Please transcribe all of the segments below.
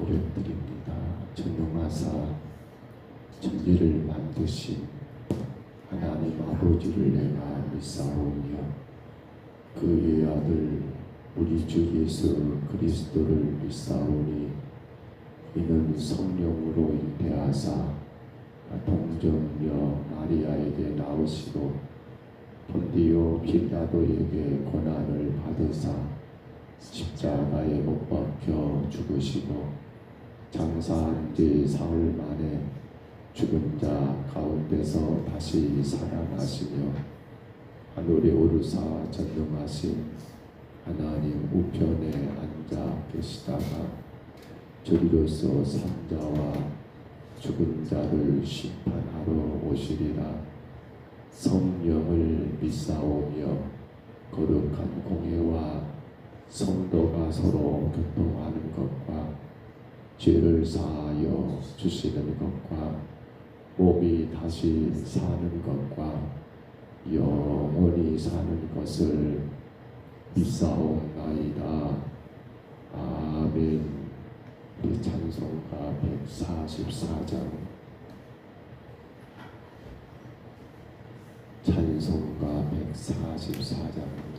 고백드립니다. 전능하사 천지를 만드신 하나님 아버지를 내가 믿사오며 그의 아들 우리 주 예수 그리스도를 믿사오니 이는 성령으로 잉태하사 동정녀 마리아에게 나오시고 본디오 빌라도에게 고난을 받으사 십자가에 못 박혀 죽으시고 장사한 지 사흘 만에 죽은 자 가운데서 다시 살아나시며 하늘에 오르사 전능하신 하나님 우편에 앉아 계시다가 저리로서 산자와 죽은 자를 심판하러 오시리라. 성령을 믿사오며 거룩한 공회와 성도가 서로 교통하는 것과 죄를 사하여 주시는 것과 몸이 다시 사는 것과 영원히 사는 것을 믿사옵나이다. 아멘. 우리 찬송가 144장 찬송가 144장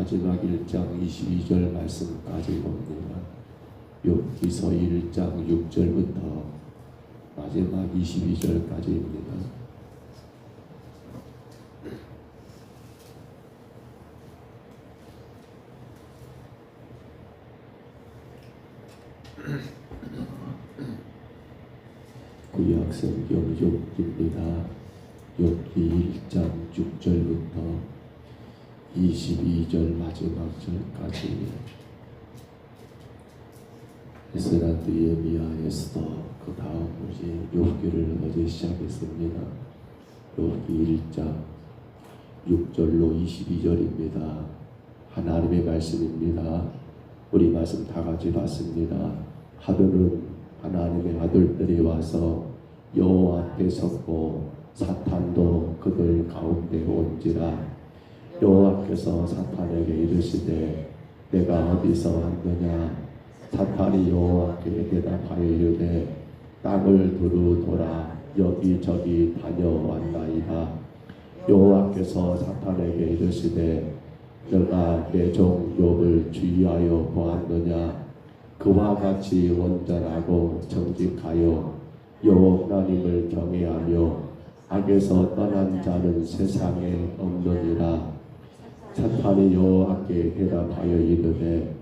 마지막 1장 22절 말씀까지 봅니다. 욥기서 1장 6절부터 마지막 22절까지입니다. 구약 성경 욥기입니다. 욥기 1장 6절부터 22절 마지막 절까지. 에스라드, 예레미야, 에스더, 그 다음 이제 욥기를 어제 시작했습니다. 욥기 1장 6절로 22절입니다. 하나님의 말씀입니다. 우리 말씀 다 같이 봤습니다. 하루는 하나님의 아들들이 와서 여호와 앞에 섰고 사탄도 그들 가운데 온지라. 여호와께서 사탄에게 이르시되 내가 어디서 왔느냐. 사탄이 여호와께 대답하여 이르되 땅을 두루 돌아 여기저기 다녀왔나이다. 여호와께서 사탄에게 이르시되 너가 내 종 욥을 주의하여 보았느냐. 그와 같이 온전하고 정직하여 여호와 하나님을 경외하며 악에서 떠난 자는 세상에 없느니라. 사탄이 여호와께 대답하여 이르되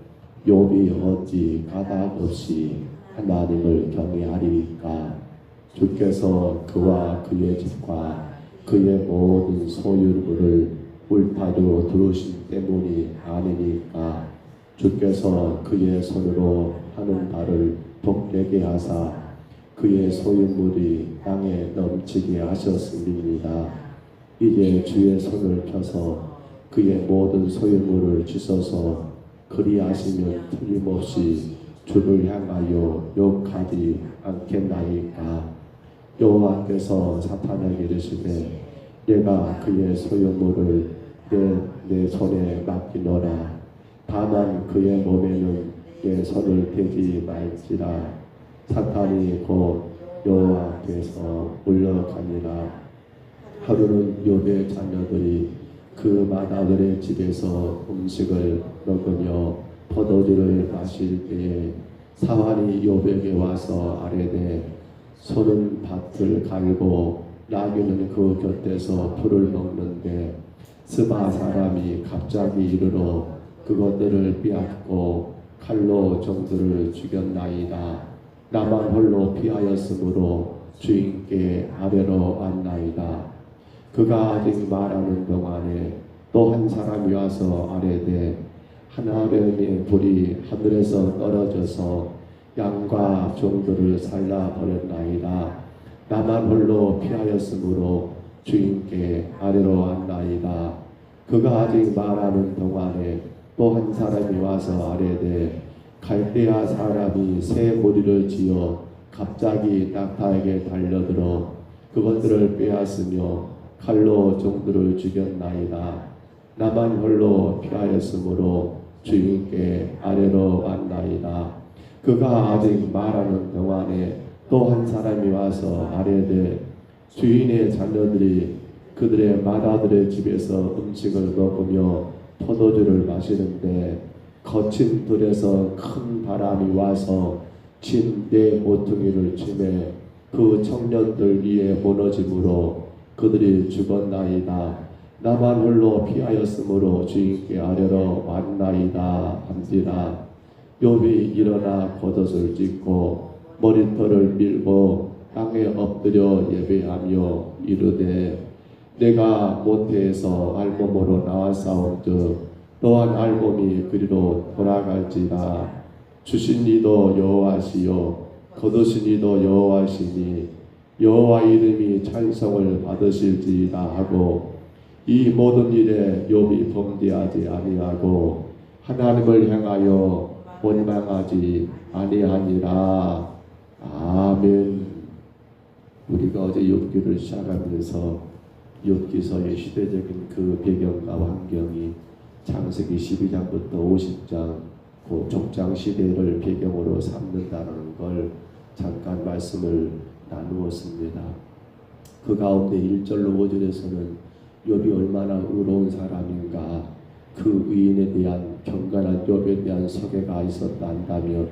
욥이 어찌 가닥 없이 하나님을 경외하리까. 주께서 그와 그의 집과 그의 모든 소유물을 울타리로 두르신 때문이 아니니까. 주께서 그의 손으로 하는 바를 복되게 하사 그의 소유물이 땅에 넘치게 하셨음이니라. 이제 주의 손을 펴서 그의 모든 소유물을 주소서. 그리하시면 틀림없이 주를 향하여 욕하지 않겠나이까. 여호와께서 사탄에게 이르시되 내가 그의 소유물을 내 손에 맡기노라. 다만 그의 몸에는 내 손을 대지 말지라. 사탄이 곧 여호와 앞에서 물러가니라. 하루는 욥의 자녀들이 그 마다들의 집에서 음식을 먹으며 포도주를 마실 때에 사환이 욥에게 와서 아뢰되 소는 밭을 갈고 나귀는 그 곁에서 풀을 먹는데 스바 사람이 갑자기 이르러 그것들을 빼앗고 칼로 종들을 죽였나이다. 나만 홀로 피하였으므로 주인께 아뢰러 왔나이다. 그가 아직 말하는 동안에 또 한 사람이 와서 아뢰되 하나님의 불이 하늘에서 떨어져서 양과 종들을 살라버렸나이다. 나만 홀로 피하였으므로 주인께 아뢰러 왔나이다. 그가 아직 말하는 동안에 또 한 사람이 와서 아뢰되 갈대아 사람이 새 무리를 지어 갑자기 낙타에게 달려들어 그것들을 빼앗으며 칼로 종들을 죽였나이다. 나만 홀로 피하였으므로 주인께 아뢰러 왔나이다. 그가 아직 말하는 동안에 또 한 사람이 와서 아뢰되 주인의 자녀들이 그들의 마다들의 집에서 음식을 먹으며 포도주를 마시는데 거친 들에서 큰 바람이 와서 진대 모퉁이를 치매 그 청년들 위에 무너짐으로 그들이 죽었나이다. 나만 홀로 피하였으므로 주인께 아뢰러 왔나이다 한지라. 욥이 일어나 겉옷을 찢고 머리털을 밀고 땅에 엎드려 예배하며 이르되 내가 모태에서 알몸으로 나왔사온즉 또한 알몸이 그리로 돌아갈지라. 주신 이도 여호와시요 거두신 이도 여호와시니 여호와 이름이 찬송을 받으실지이다 하고 이 모든 일에 욥이 범죄하지 아니하고 하나님을 향하여 원망하지 아니하니라. 아멘. 우리가 어제 욥기를 시작하면서 욥기서의 시대적인 그 배경과 환경이 창세기 12장부터 50장 그 족장 시대를 배경으로 삼는다는 걸 잠깐 말씀을 나누었습니다. 그 가운데 1절로 5절에서는 욥이 얼마나 의로운 사람인가, 그 의인에 대한 경건한 욥에 대한 소개가 있었다 한다면,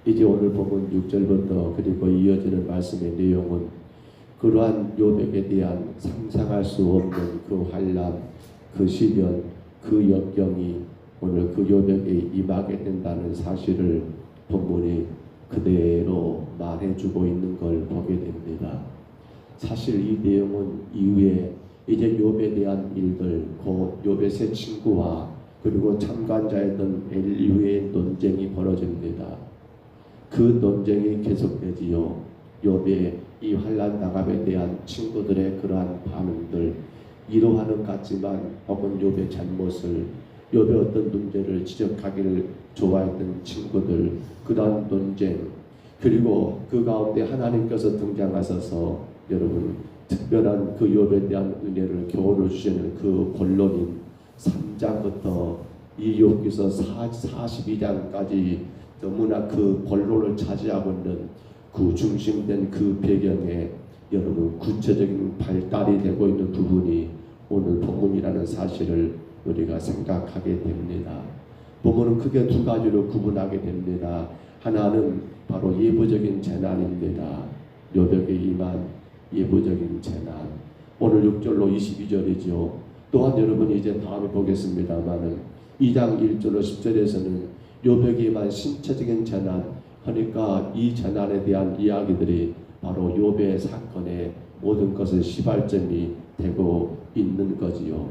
이제 오늘 보면 6절부터 그리고 이어지는 말씀의 내용은 그러한 욥에게 대한 상상할 수 없는 그 환난, 그 시련, 그 역경이 오늘 그 욥에게 임하게 된다는 사실을 본문이 그대로 말해주고 있는 걸 보게 됩니다. 사실 이 내용은 이후에 이제 욥에 대한 일들, 곧 욥의 세 친구와 그리고 참관자였던 엘리후의 논쟁이 벌어집니다. 그 논쟁이 계속되지요. 욥의 이 환난 당함에 대한 친구들의 그러한 반응들, 이로하는 같지만 혹은 욥의 잘못을, 욥의 어떤 문제를 지적하기를 좋아했던 친구들, 그러한 논쟁, 그리고 그 가운데 하나님께서 등장하셔서 여러분 특별한 그 욥에 대한 은혜를 교훈을 주시는 그 본론인 3장부터 이 욥기서 42장까지 너무나 그 본론을 차지하고 있는 그 중심된 그 배경에 여러분 구체적인 발달이 되고 있는 부분이 오늘 본문이라는 사실을 우리가 생각하게 됩니다. 본문은 크게 두 가지로 구분하게 됩니다. 하나는 바로 예부적인 재난입니다. 욥에게 임한 예부적인 재난. 오늘 6절로 22절이죠. 또한 여러분이 이제 다음에 보겠습니다만은 2장 1절로 10절에서는 욥에게 임한 신체적인 재난, 그러니까 이 재난에 대한 이야기들이 바로 욥의 사건의 모든 것의 시발점이 되고 있는 거지요.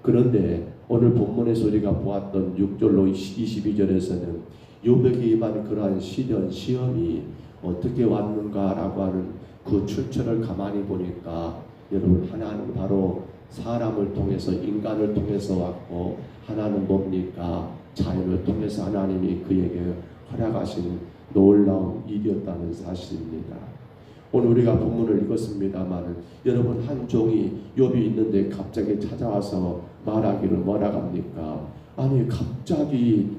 그런데 오늘 본문에서 우리가 보았던 6절로 22절에서는 욥에게 임한 그러한 시련, 시험이 어떻게 왔는가라고 하는 그 출처를 가만히 보니까 여러분, 하나는 바로 사람을 통해서, 인간을 통해서 왔고, 하나는 뭡니까? 자연을 통해서 하나님이 그에게 허락하신 놀라운 일이었다는 사실입니다. 오늘 우리가 본문을 읽었습니다만 여러분, 한 종이 욥이 있는데 갑자기 찾아와서 말하기를 뭐라 합니까? 아니 갑자기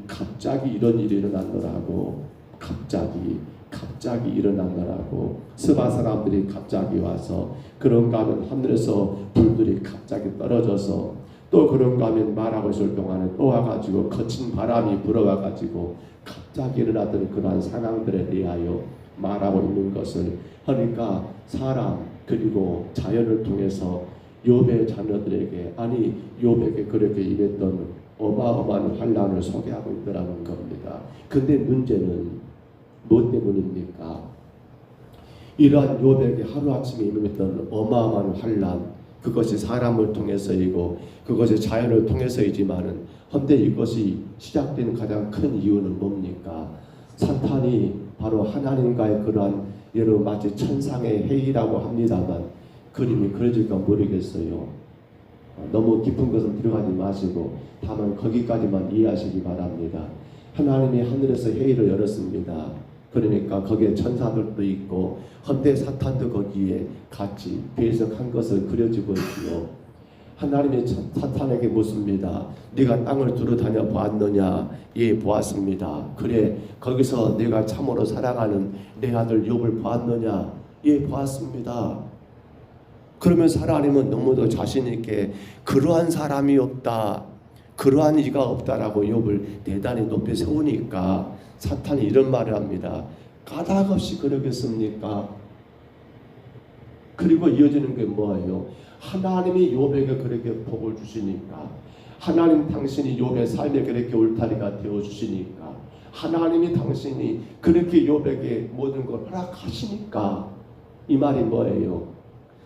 이런 일이 일어났더라고. 갑자기 일어났더라고. 스바 사람들이 갑자기 와서, 그런가 하면 하늘에서 불들이 갑자기 떨어져서, 또 그런가 하면 말하고 있을 동안에 또 와가지고 거친 바람이 불어와가지고 갑자기 일어났던 그러한 상황들에 대하여 말하고 있는 것을, 그러니까 사람 그리고 자연을 통해서 욥의 자녀들에게, 아니 욥에게 그렇게 임했던 어마어마한 환난을 소개하고 있더라는 겁니다. 근데 문제는 무엇 때문입니까? 이러한 욥에게 하루아침에 임했던 어마어마한 환난, 그것이 사람을 통해서이고 그것이 자연을 통해서이지만은, 헌데 이것이 시작된 가장 큰 이유는 뭡니까? 사탄이 바로 하나님과의 그러한 여러 마치 천상의 회의라고 합니다만 그림이 그려질까 모르겠어요. 너무 깊은 것은 들어가지 마시고 다만 거기까지만 이해하시기 바랍니다. 하나님이 하늘에서 회의를 열었습니다. 그러니까 거기에 천사들도 있고, 헌데 사탄도 거기에 같이 배석한 것을 그려지고 있고요. 하나님이 사탄에게 묻습니다. 네가 땅을 두루 다녀 보았느냐? 예, 보았습니다. 그래, 거기서 네가 참으로 사랑하는 내 아들 욥을 보았느냐? 예, 보았습니다. 그러면 하나님은 너무도 자신 있게 그러한 사람이 없다, 그러한 이가 없다라고 욥을 대단히 높이 세우니까 사탄이 이런 말을 합니다. 까닭없이 그러겠습니까? 그리고 이어지는 게 뭐예요? 하나님이 욥에게 그렇게 복을 주시니까, 하나님 당신이 욥의 삶에 그렇게 울타리가 되어 주시니까, 하나님이 당신이 그렇게 욥에게 모든 걸 허락하시니까, 이 말이 뭐예요?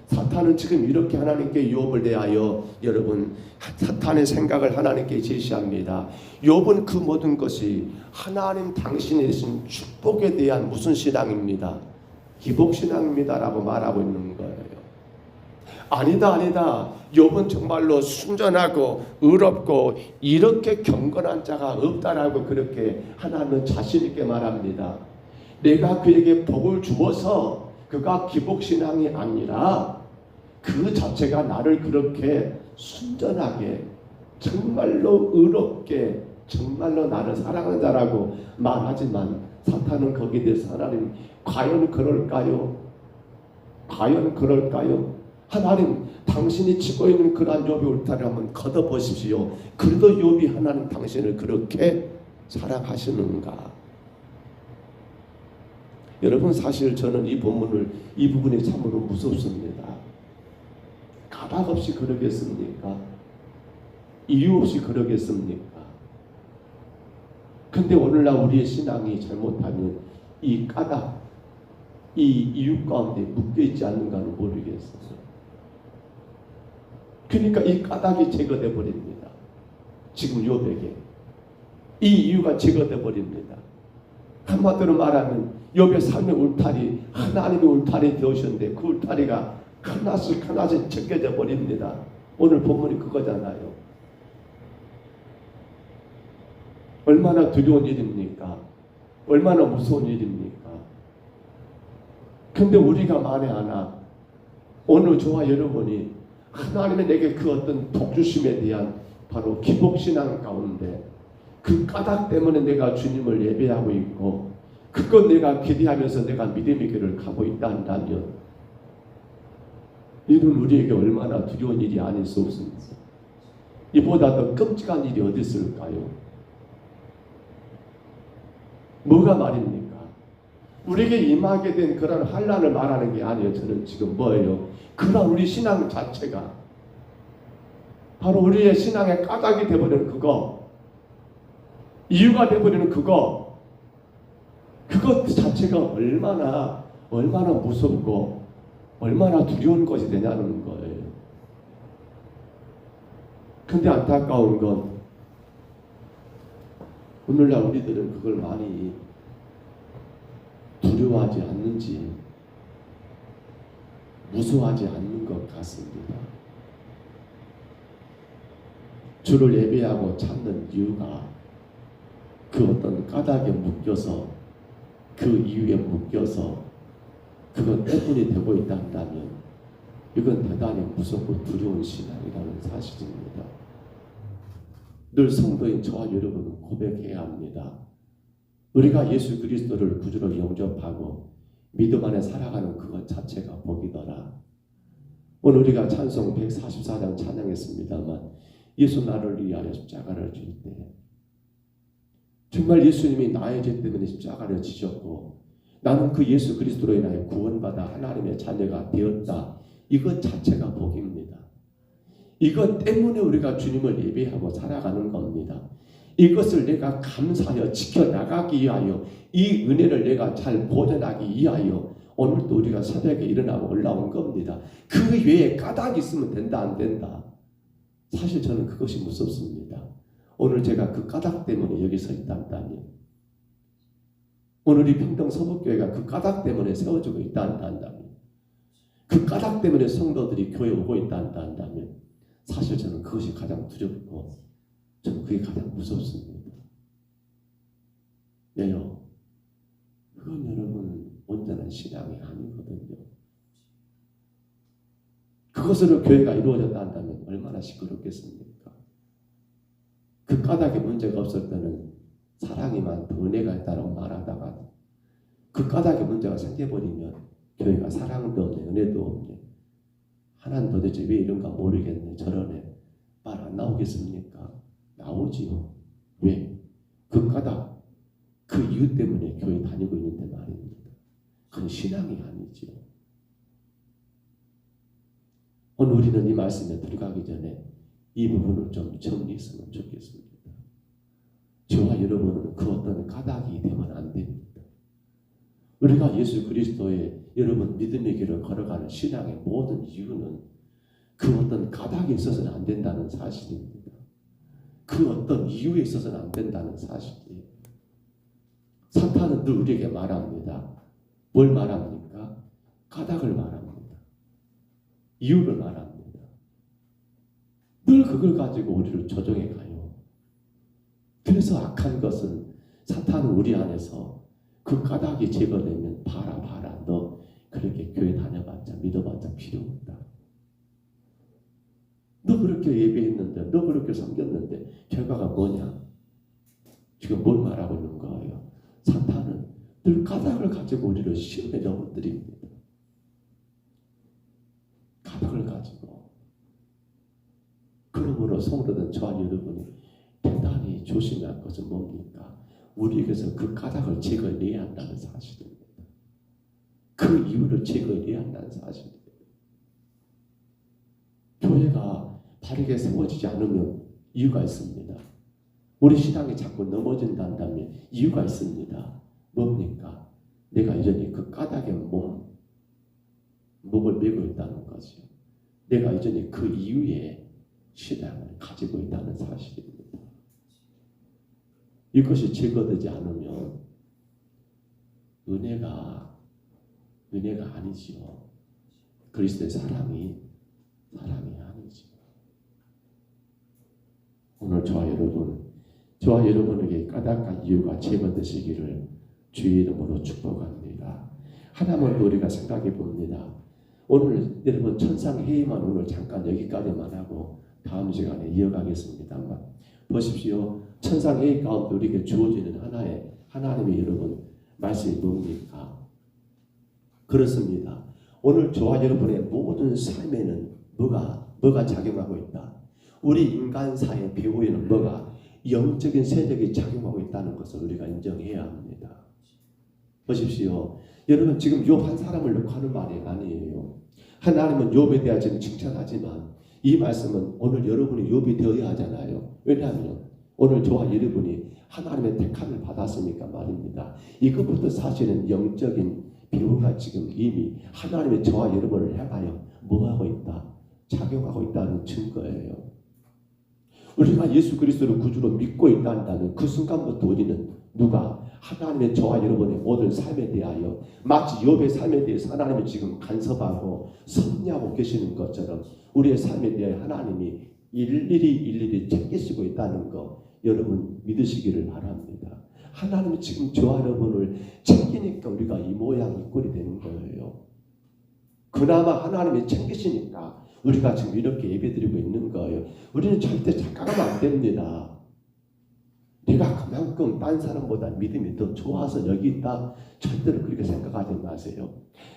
사탄은 지금 이렇게 하나님께 욥을 대하여, 여러분, 사탄의 생각을 하나님께 제시합니다. 욥은 그 모든 것이 하나님 당신이 주신 축복에 대한 무슨 신앙입니다? 기복신앙입니다라고 말하고 있는 거예요. 아니다. 욥은 정말로 순전하고 의롭고 이렇게 경건한 자가 없다라고 그렇게 하나님은 자신 있게 말합니다. 내가 그에게 복을 주어서 그가 기복신앙이 아니라 그 자체가 나를 그렇게 순전하게 정말로 의롭게 정말로 나를 사랑하는 자라고 말하지만 사탄은 거기에 대해서 하나님 과연 그럴까요? 과연 그럴까요? 하나님 당신이 치고 있는 그러한 욥의 울타리를 한번 걷어보십시오. 그래도 욥이 하나님 당신을 그렇게 사랑하시는가? 여러분 사실 저는 이 부분이 참으로 무섭습니다. 가닥 없이 그러겠습니까? 이유 없이 그러겠습니까? 근데 오늘날 우리의 신앙이 잘못하면 이 까닭, 이 이유 가운데 묶여있지 않는가는 모르겠어요. 그러니까 이 까닭이 제거돼 버립니다. 지금 욥에게 이 이유가 제거돼 버립니다. 한마디로 말하면 욥의 삶의 울타리, 하나님의 울타리 되으셨는데 그 울타리가 하나씩 제껴져 버립니다. 오늘 본문이 그거잖아요. 얼마나 두려운 일입니까? 얼마나 무서운 일입니까? 근데 우리가 만에 하나 오늘 저와 여러분이 하나님의 내게 그 어떤 복주심에 대한 바로 기복신앙 가운데 그 까닭 때문에 내가 주님을 예배하고 있고 그것 내가 기대하면서 내가 믿음의 길을 가고 있다 한다면 이는 우리에게 얼마나 두려운 일이 아닐 수 없습니다. 이보다 더 끔찍한 일이 어디 있을까요? 뭐가 말입니까? 우리에게 임하게 된 그런 환난을 말하는 게 아니에요. 저는 지금 뭐예요? 그런 우리 신앙 자체가 바로 우리의 신앙의 까닭이 되어버리는 그거, 이유가 되어버리는 그것 자체가 얼마나 무섭고 얼마나 두려운 것이 되냐는 거예요. 근데 안타까운 건 오늘날 우리들은 그걸 많이 두려워하지 않는지 무서워하지 않는 것 같습니다. 주를 예배하고 찾는 이유가 그 어떤 까닭에 묶여서 그 이유에 묶여서 그것 때문이 되고 있다 한다면 이건 대단히 무섭고 두려운 신앙이라는 사실입니다. 늘 성도인 저와 여러분은 고백해야 합니다. 우리가 예수 그리스도를 구주로 영접하고 믿음 안에 살아가는 그것 자체가 복이더라. 오늘 우리가 찬송 144장 찬양했습니다만 예수 나를 위하여 십자가를 질 때 정말 예수님이 나의 죄 때문에 십자가를 지셨고 나는 그 예수 그리스도로 인하여 구원받아 하나님의 자녀가 되었다. 이것 자체가 복입니다. 이것 때문에 우리가 주님을 예배하고 살아가는 겁니다. 이것을 내가 감사하여 지켜나가기 위하여 이 은혜를 내가 잘 보존하기 위하여 오늘도 우리가 새벽에 일어나고 올라온 겁니다. 그 외에 까닭이 있으면 된다 안 된다. 사실 저는 그것이 무섭습니다. 오늘 제가 그 까닭 때문에 여기 서 있단다면 오늘 이 평동 서북교회가 그 까닭 때문에 세워지고 있다 한다면 그 까닭 때문에 성도들이 교회에 오고 있다 한다면 사실 저는 그것이 가장 두렵고 저는 그게 가장 무섭습니다. 왜요? 그건 여러분 온전한 신앙이 아니거든요. 그것으로 교회가 이루어졌다 한다면 얼마나 시끄럽겠습니까? 그 까닭에 문제가 없을 때는 사랑이 많다, 은혜가 있다라고 말하다가 그 까닭에 문제가 생겨버리면 교회가 사랑도 없네, 은혜도 없네. 하나님 도대체 왜 이런가 모르겠네, 저러네. 말 안 나오겠습니까? 나오지요. 왜? 그 까닭, 그 이유 때문에 교회 다니고 있는데 말입니다. 그건 신앙이 아니지요. 오늘 우리는 이 말씀에 들어가기 전에 이 부분을 좀 정리했으면 좋겠습니다. 저와 여러분은 그 어떤 까닭이 되면 안 됩니다. 우리가 예수 그리스도의 여러분 믿음의 길을 걸어가는 신앙의 모든 이유는 그 어떤 까닭에 있어서는 안 된다는 사실입니다. 그 어떤 이유에 있어서는 안 된다는 사실이에요. 사탄은 늘 우리에게 말합니다. 뭘 말합니까? 까닭을 말합니다. 이유를 말합니다. 늘 그걸 가지고 우리를 조종해 가요. 그래서 악한 것은 사탄은 우리 안에서 그 까닭이 제거되면 봐라 너 그렇게 교회 다녀봤자 믿어봤자 필요 없다. 너 그렇게 예배했는데, 너 그렇게 섬겼는데 결과가 뭐냐? 지금 뭘 말하고 있는 거예요? 사탄은 늘 까닭을 가지고 우리를 시험에 넘어뜨립니다. 까닭을 가지고. 그러므로 성도된 저와 여러분이 대단히 조심할 것은 뭡니까? 우리에게서 그 까닭을 제거해야 한다는 사실입니다. 그 이유를 제거해야 한다는 사실입니다. 교회가 바르게 세워지지 않으면 이유가 있습니다. 우리 신앙이 자꾸 넘어진다면 이유가 있습니다. 뭡니까? 내가 여전히 그 까닭에 목을 메고 있다는 거죠. 내가 여전히 그 이유에 신앙을 가지고 있다는 사실입니다. 이것이 제거되지 않으면 은혜가 아니지요. 그리스도의 사랑이 아니지요. 오늘 저와 여러분에게 까닭과 이유가 제거되시기를 주의 이름으로 축복합니다. 하나만 우리가 생각해 봅니다. 오늘 여러분 천상회의만 오늘 잠깐 여기까지만 하고 다음 시간에 이어가겠습니다만 보십시오. 천상회의 가운데 우리에게 주어지는 하나님의 여러분 말씀이 뭡니까? 그렇습니다. 오늘 저와 여러분의 모든 삶에는 뭐가 작용하고 있다. 우리 인간사의 배후에는 뭐가 영적인 세력이 작용하고 있다는 것을 우리가 인정해야 합니다. 보십시오. 여러분 지금 욥 한 사람을 놓고 하는 말이 아니에요. 하나님은 욥에 대해 지금 칭찬하지만 이 말씀은 오늘 여러분이 욥이 되어야 하잖아요. 왜냐하면 오늘 저와 여러분이 하나님의 택함을 받았으니까 말입니다. 이것부터 사실은 영적인 배후가 지금 이미 하나님의 저와 여러분을 향하여 뭐하고 있다? 작용하고 있다는 증거예요. 우리가 예수 그리스도를 구주로 믿고 있다는 그 순간부터 우리는 누가 하나님의 저와 여러분의 모든 삶에 대하여 마치 욥의 삶에 대해서 하나님이 지금 간섭하고 섭리하고 계시는 것처럼 우리의 삶에 대해 하나님이 일일이 챙기시고 있다는 거 여러분 믿으시기를 바랍니다. 하나님이 지금 저와 여러분을 챙기니까 우리가 이 모양 이 꼴이 되는 거예요. 그나마 하나님이 챙기시니까 우리가 지금 이렇게 예배드리고 있는 거예요. 우리는 절대 착각하면 안 됩니다. 내가 그만큼 딴 사람보다 믿음이 더 좋아서 여기 있다. 절대로 그렇게 생각하지 마세요.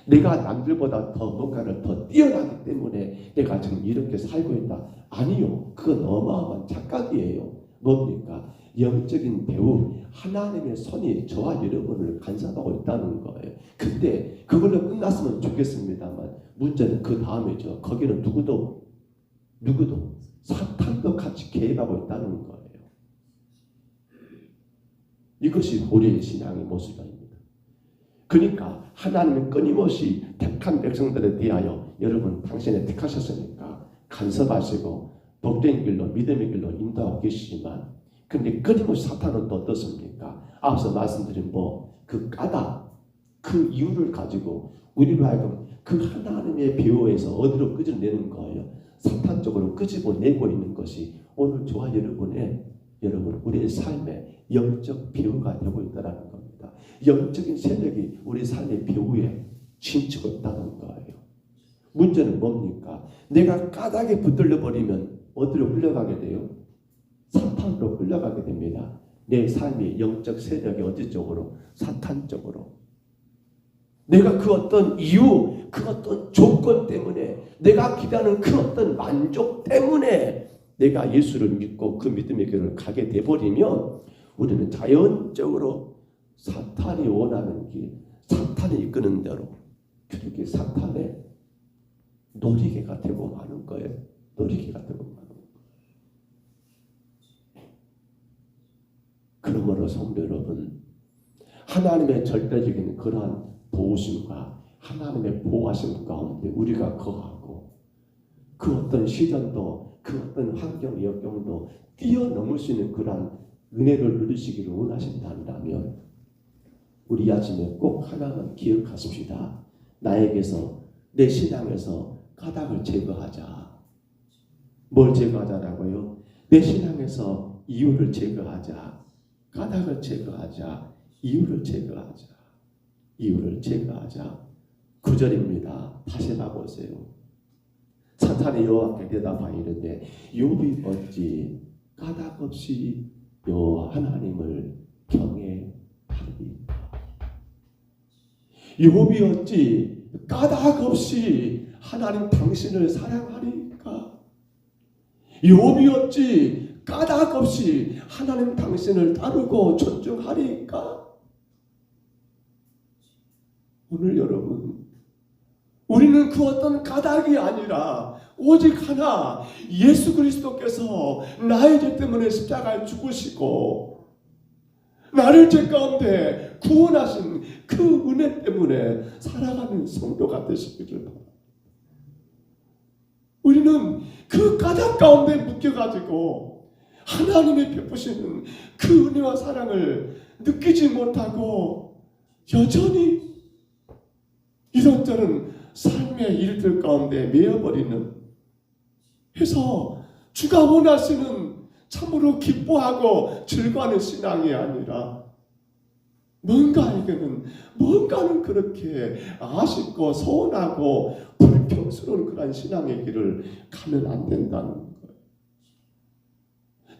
내가 남들보다 더 뭔가를 더 뛰어나기 때문에 내가 지금 이렇게 살고 있다. 아니요. 그건 어마어마한 착각이에요. 뭡니까? 영적인 배우 하나님의 손이 저와 여러분을 간섭하고 있다는 거예요. 근데 그걸로 끝났으면 좋겠습니다만 문제는 그 다음이죠. 거기는 누구도 사탄도 같이 개입하고 있다는 거예요. 이것이 우리의 신앙의 모습입니다. 그러니까 하나님은 끊임없이 택한 백성들에 대하여 여러분 당신의 택하셨으니까 간섭하시고 복된 길로 믿음의 길로 인도하고 계시지만 근데 끊임없이 사탄은 또 어떻습니까? 앞서 말씀드린 그 까닭 그 이유를 가지고 우리로 하여금 그 하나님의 배후에서 어디로 끄집어내는 거예요. 사탄 쪽으로 끄집어내고 있는 것이 오늘 저와 우리의 삶의 영적 배후가 되고 있다는 겁니다. 영적인 세력이 우리 삶의 배후에 침투하고 있다는 거예요. 문제는 뭡니까? 내가 까닭에 붙들려 버리면 어디로 흘러가게 돼요? 사탄으로 흘러가게 됩니다. 내 삶의 영적 세력이 어디 쪽으로? 사탄 쪽으로. 내가 그 어떤 이유, 그 어떤 조건 때문에 내가 기대하는 그 어떤 만족 때문에 내가 예수를 믿고 그 믿음의 길을 가게 돼버리면 우리는 자연적으로 사탄이 원하는 길, 사탄이 이끄는 대로 그렇게 사탄의 놀이개가 되고 마는 거예요. 놀이개가 되고 마는 거예요. 그러므로 성도 여러분, 하나님의 절대적인 그러한 도우심과 하나님의 보호하심 가운데 우리가 거하고 그 어떤 시련도 그 어떤 환경, 역경도 뛰어넘을 수 있는 그러한 은혜를 누리시기를 원하신다면 우리 아침에 꼭 하나만 기억하십시다. 나에게서 내 신앙에서 까닭을 제거하자. 뭘 제거하자라고요? 내 신앙에서 이유를 제거하자. 까닭을 제거하자. 이유를 제거하자. 이유를 제거하자. 9절입니다. 다시 봐보세요. 사탄이 여호와께 대답하여 이르되 욥이 어찌 까닭없이 여호와 하나님을 경외하리까? 욥이 어찌 까닭없이 하나님 당신을 사랑하리까? 욥이 어찌 까닭없이 하나님 당신을 다루고 존중하리까? 오늘 여러분, 우리는 그 어떤 까닭이 아니라 오직 하나, 예수 그리스도께서 나의 죄 때문에 십자가에 죽으시고 나를 죄 가운데 구원하신 그 은혜 때문에 살아가는 성도가 되시기를 바랍니다. 우리는 그 까닭 가운데 묶여가지고 하나님의 베푸시는 그 은혜와 사랑을 느끼지 못하고 여전히 이런저런 삶의 일들 가운데 매여버리는, 해서 주가 원하시는 참으로 기뻐하고 즐거워하는 신앙이 아니라 뭔가는 그렇게 아쉽고 서운하고 불평스러운 그런 신앙의 길을 가면 안 된다는 거예요.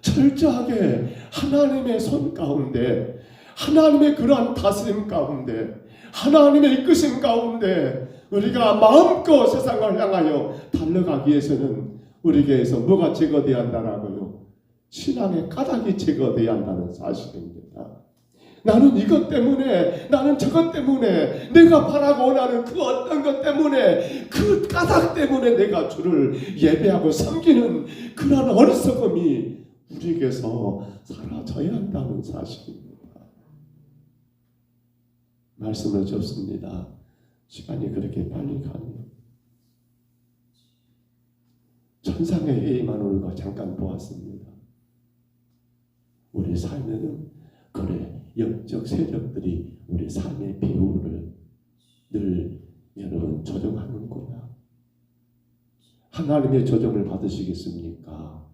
철저하게 하나님의 손 가운데, 하나님의 그러한 다스림 가운데, 하나님의 이끄심 가운데 우리가 마음껏 세상을 향하여 달려가기 위해서는 우리에게서 뭐가 제거되어야 한다라고요? 신앙의 까닭이 제거되어야 한다는 사실입니다. 나는 이것 때문에, 나는 저것 때문에, 내가 바라고 원하는 그 어떤 것 때문에, 그 까닭 때문에 내가 주를 예배하고 섬기는 그런 어리석음이 우리에게서 사라져야 한다는 사실입니다. 말씀을 접습니다. 시간이 그렇게 빨리 가네요. 천상의 회의만 오늘과 잠깐 보았습니다. 우리 삶에는 그래, 영적 세력들이 우리 삶의 배후를 늘 여러분 조정하는구나. 하나님의 조정을 받으시겠습니까?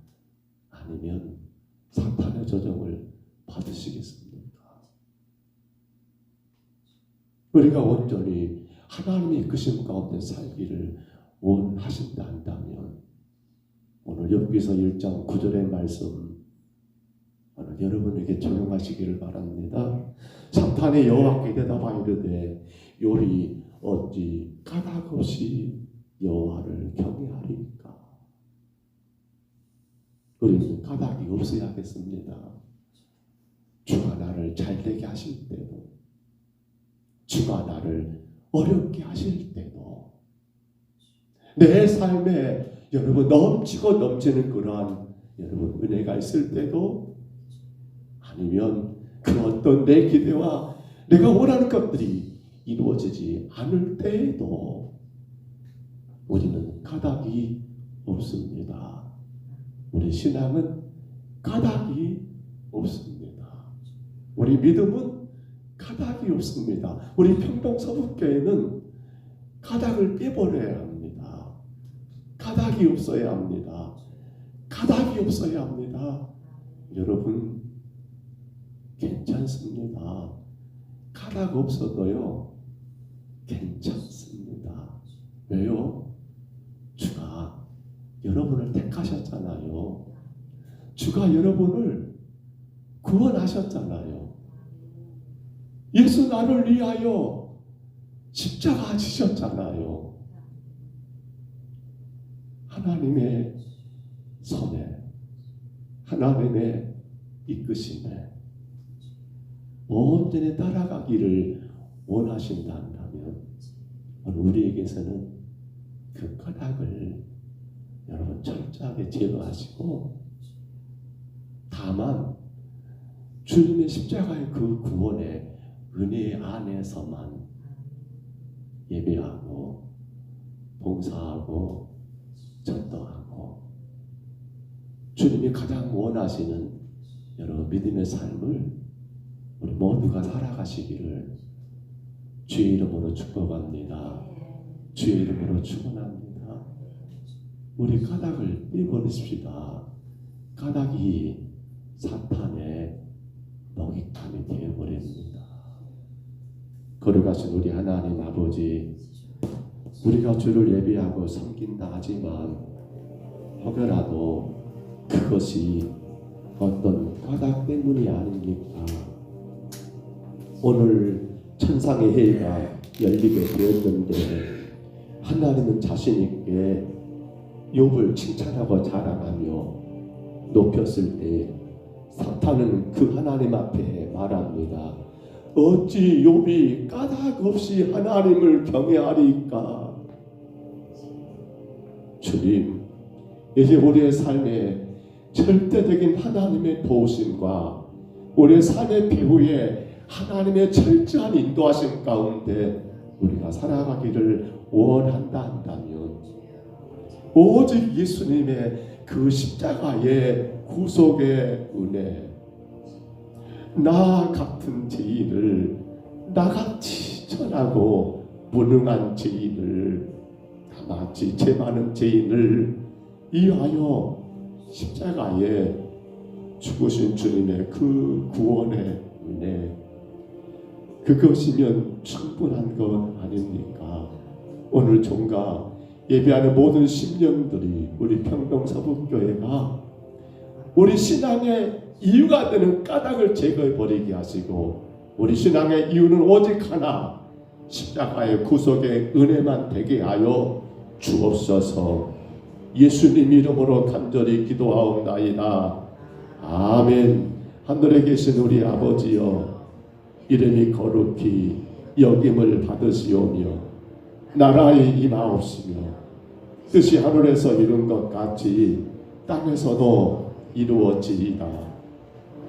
아니면 사탄의 조정을 받으시겠습니까? 우리가 온전히 하나님의 이끄심 가운데 살기를 원하신다 한다면 오늘 욥기서 1장 9절의 말씀 오늘 여러분에게 적용하시기를 바랍니다. 사탄이 여호와께 대답하여 이르되 욥이 어찌 까닭없이 여호와를 경외하리까? 우리는 까닭이 없어야겠습니다. 주가 나를 잘되게 하실 때도, 주가 나를 어렵게 하실 때도, 내 삶에 여러분 넘치고 넘치는 그러한 여러분 은혜가 있을 때도, 아니면 그 어떤 내 기대와 내가 원하는 것들이 이루어지지 않을 때에도 우리는 까닭이 없습니다. 우리 신앙은 까닭이 없습니다. 우리 믿음은 까닭이 없습니다. 우리 평동 서북교회는 까닭을 빼버려야 합니다. 까닭이 없어야 합니다. 까닭이 없어야 합니다. 여러분 괜찮습니다. 까닭 없어도요 괜찮습니다. 왜요? 주가 여러분을 택하셨잖아요. 주가 여러분을 구원하셨잖아요. 예수 나를 위하여 십자가 지셨잖아요. 하나님의 손에, 하나님의 이끄심에 온전히 따라가기를 원하신다 한다면 우리에게서는 그 까닭을 여러분 철저하게 제거하시고, 다만 주님의 십자가의 그 구원의 은혜 안에서만 예배하고 봉사하고 전도하고 주님이 가장 원하시는 여러분 믿음의 삶을 우리 모두가 살아가시기를 주의 이름으로 축복합니다. 주의 이름으로 축원합니다. 우리 까닭을 빼버리십시다. 까닭이 사탄의 먹잇감이 되어버립니다. 거룩하신 우리 하나님 아버지, 우리가 주를 예배하고 섬긴다 하지만 혹여라도 그것이 어떤 까닭 때문이 아닙니까? 오늘 천상의 회의가 열리게 되었는데 하나님은 자신 있게 욥을 칭찬하고 자랑하며 높였을 때 사탄은 그 하나님 앞에 말합니다. 어찌 욥이 까닭 없이 하나님을 경외하리까? 주님, 이제 우리의 삶에 절대적인 하나님의 도우심과 우리의 삶의 배후에 하나님의 철저한 인도하심 가운데 우리가 살아가기를 원한다 한다면 오직 예수님의 그 십자가의 구속의 은혜, 나 같은 죄인을 나같이 천하고 무능한 죄인을 나같이 죄 많은 죄인을 위하여 십자가에 죽으신 주님의 그 구원의 은혜, 그것이면 충분한 것 아닙니까? 오늘 종가 예배하는 모든 심령들이 우리 평동서북교회가 우리 신앙의 이유가 되는 까닭을 제거해버리게 하시고 우리 신앙의 이유는 오직 하나, 십자가의 구속의 은혜만 되게 하여 주옵소서. 예수님 이름으로 간절히 기도하옵나이다. 아멘. 하늘에 계신 우리 아버지여, 이름이 거룩히 여김을 받으시오며 나라의 임하옵시며 뜻이 하늘에서 이룬 것 같이 땅에서도 이루어지이다.